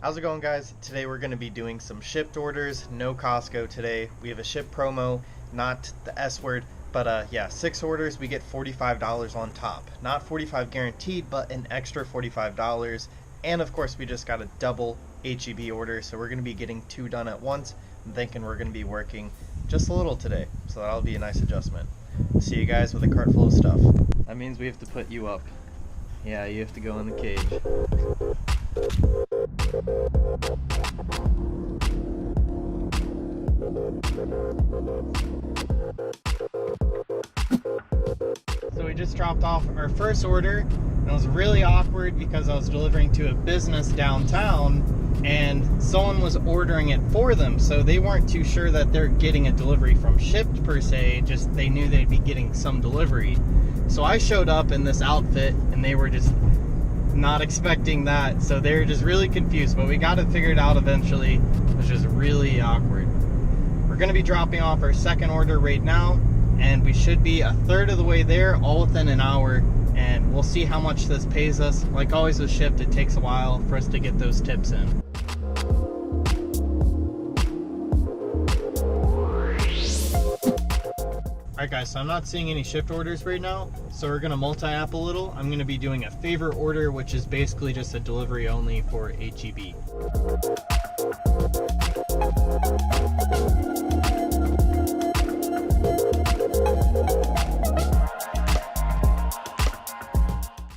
How's it going, guys? Today we're going to be doing some Shipt orders. No Costco today. We have a Shipt promo, not the S word, but yeah, 6 orders we get $45 on top. Not 45 guaranteed, but an extra $45. And of course we just got a double HEB order, so we're going to be getting 2 done at once. I'm thinking we're going to be working just a little today, so that'll be a nice adjustment. See you guys with a cart full of stuff. That means we have to put you up. Yeah, you have to go in the cage. So we just dropped off our first order, and it was really awkward because I was delivering to a business downtown and someone was ordering it for them, so they weren't too sure that they're getting a delivery from Shipt per se, just they knew they'd be getting some delivery. So I showed up in this outfit and they were just not expecting that, so they were just really confused, but we got it figured out eventually. It was just really awkward. We're going to be dropping off our second order right now, and we should be a third of the way there, all within an hour, and we'll see how much this pays us. Like always with Shipt, it takes a while for us to get those tips in. Alright guys, so I'm not seeing any Shipt orders right now, so we're going to multi-app a little. I'm going to be doing a favor order, which is basically just a delivery only for HEB.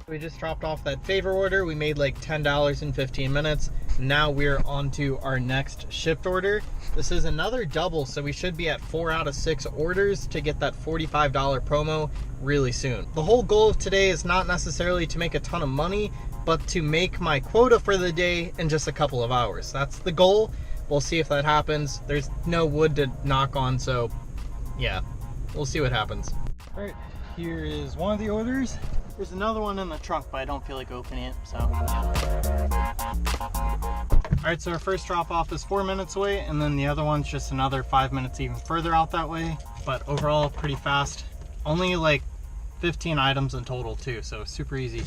We just dropped off that favor order. We made like $10 in 15 minutes. Now we're on to our next Shipt order. This is another double, so we should be at 4 out of 6 orders to get that $45 promo really soon. The whole goal of today is not necessarily to make a ton of money, but to make my quota for the day in just a couple of hours. That's the goal. We'll see if that happens. There's no wood to knock on, so yeah, we'll see what happens. All right, here is one of the orders. There's another one in the trunk, but I don't feel like opening it, so yeah. Alright, so our first drop off is 4 minutes away, and then the other one's just another 5 minutes even further out that way, but overall pretty fast. Only like 15 items in total too, so super easy.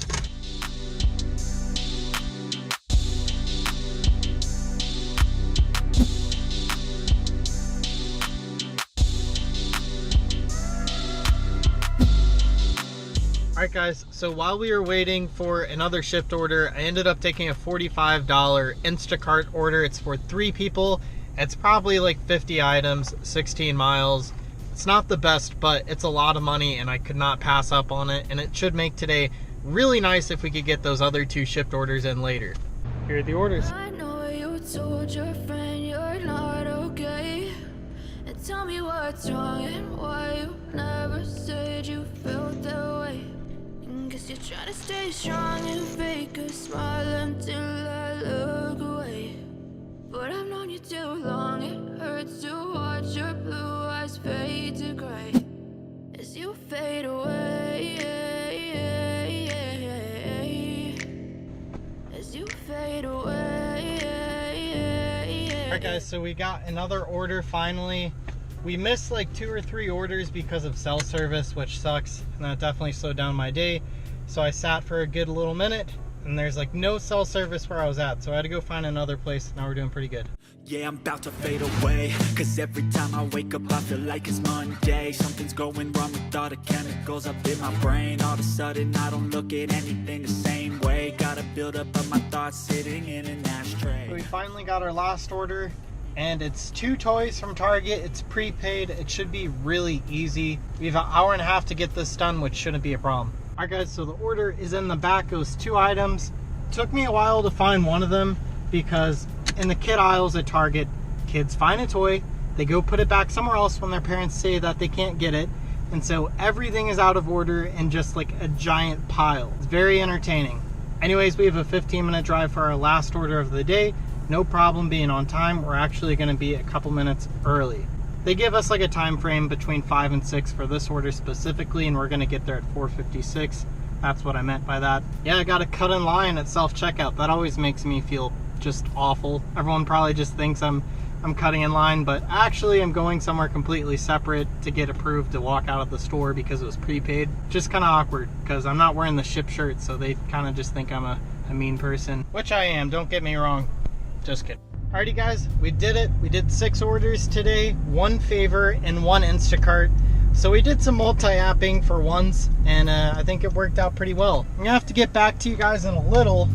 Alright guys, so while we were waiting for another Shipt order, I ended up taking a $45 Instacart order. It's for 3 people. It's probably like 50 items, 16 miles. It's not the best, but it's a lot of money and I could not pass up on it, and it should make today really nice if we could get those other 2 Shipt orders in later. Here are the orders. I know you told your friend you're not okay, and tell me what's wrong and why you never said you felt that way. Guess you're trying to stay strong and fake a smile until I look away. But I've known you too long, it hurts to watch your blue eyes fade to gray as you fade away, as you fade away. Alright guys, so we got another order finally. We missed like 2 or 3 orders because of cell service, which sucks, and that definitely slowed down my day. So I sat for a good little minute, and there's like no cell service where I was at, so I had to go find another place. Now we're doing pretty good. Yeah, I'm about to fade away, cause every time I wake up I feel like it's Monday. Something's going wrong with all the chemicals up in my brain. All of a sudden I don't look at anything the same way. Gotta build up of my thoughts sitting in an ashtray. So we finally got our last order, and it's 2 toys from Target. It's prepaid. It should be really easy. We have an hour and a half to get this done, which shouldn't be a problem. Alright guys, so the order is in the back. It was 2 items. It took me a while to find one of them because in the kid aisles at Target, kids find a toy, they go put it back somewhere else when their parents say that they can't get it, and so everything is out of order in just like a giant pile. It's very entertaining. Anyways, we have a 15-minute drive for our last order of the day. No problem being on time. We're actually going to be a couple minutes early. They give us like a time frame between 5 and 6 for this order specifically, and we're going to get there at 4:56. That's what I meant by that. Yeah, I got to cut in line at self-checkout. That always makes me feel just awful. Everyone probably just thinks I'm cutting in line, but actually I'm going somewhere completely separate to get approved to walk out of the store because it was prepaid. Just kind of awkward because I'm not wearing the Shipt shirt, so they kind of just think I'm a mean person, which I am, don't get me wrong. Just kidding. Alrighty guys, we did it. We did 6 orders today, 1 favor and 1 Instacart. So we did some multi-apping for once, and I think it worked out pretty well. I'm gonna have to get back to you guys in a little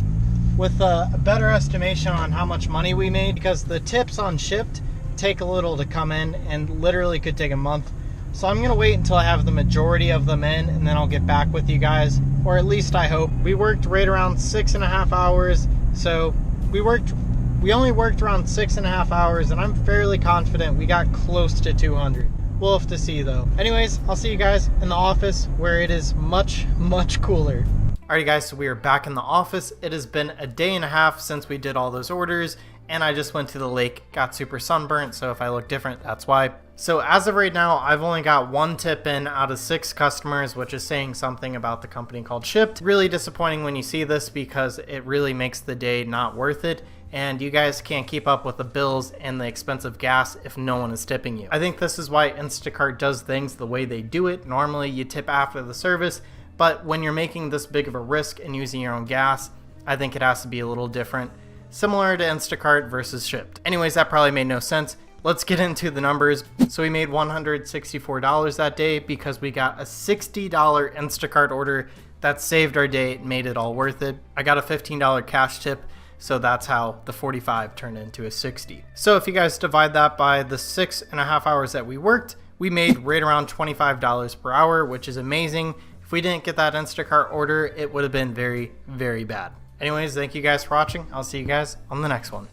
with a better estimation on how much money we made, because the tips on Shipt take a little to come in and literally could take a month. So I'm gonna wait until I have the majority of them in, and then I'll get back with you guys, or at least I hope. We worked right around 6.5 hours, so we only worked around 6.5 hours, and I'm fairly confident we got close to 200. We'll have to see though. Anyways, I'll see you guys in the office where it is much, much cooler. Alrighty guys, so we are back in the office. It has been a day and a half since we did all those orders, and I just went to the lake, got super sunburnt, so if I look different, that's why. So as of right now, I've only got 1 tip in out of 6 customers, which is saying something about the company called Shipt. Really disappointing when you see this, because it really makes the day not worth it, and you guys can't keep up with the bills and the expensive gas if no one is tipping you. I think this is why Instacart does things the way they do it. Normally you tip after the service, but when you're making this big of a risk and using your own gas, I think it has to be a little different, similar to Instacart versus Shipt. Anyways, that probably made no sense. Let's get into the numbers. So we made $164 that day because we got a $60 Instacart order that saved our day and made it all worth it. I got a $15 cash tip, so that's how the 45 turned into a 60. So if you guys divide that by the 6.5 hours that we worked, we made right around $25 per hour, which is amazing. If we didn't get that Instacart order, it would have been very, very bad. Anyways, thank you guys for watching. I'll see you guys on the next one.